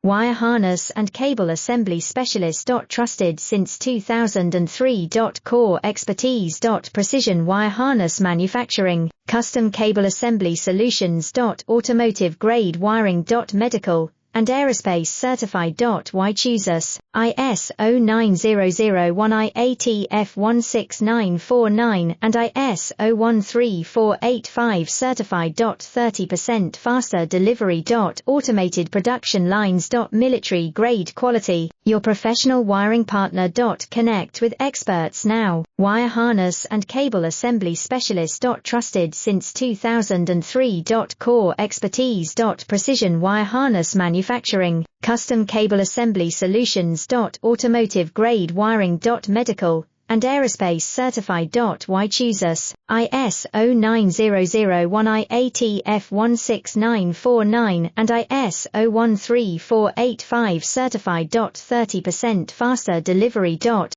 Wire harness and cable assembly specialist. Trusted since 2003. Core expertise. Precision wire harness manufacturing, custom cable assembly solutions. Automotive grade wiring. Medical and aerospace certified. Why choose us? ISO 9001 IATF 16949 and ISO 13485 certified. 30% faster delivery. Automated production lines. Military grade quality, your professional wiring partner. Connect with experts now. Wire harness and cable assembly specialist. Trusted since 2003. Core expertise. Precision wire harness manufacturing, custom cable assembly solutions. Automotive grade wiring. Medical and aerospace certified. Why choose us? ISO 9001 IATF 16949 and ISO 13485 certified. 30% faster delivery.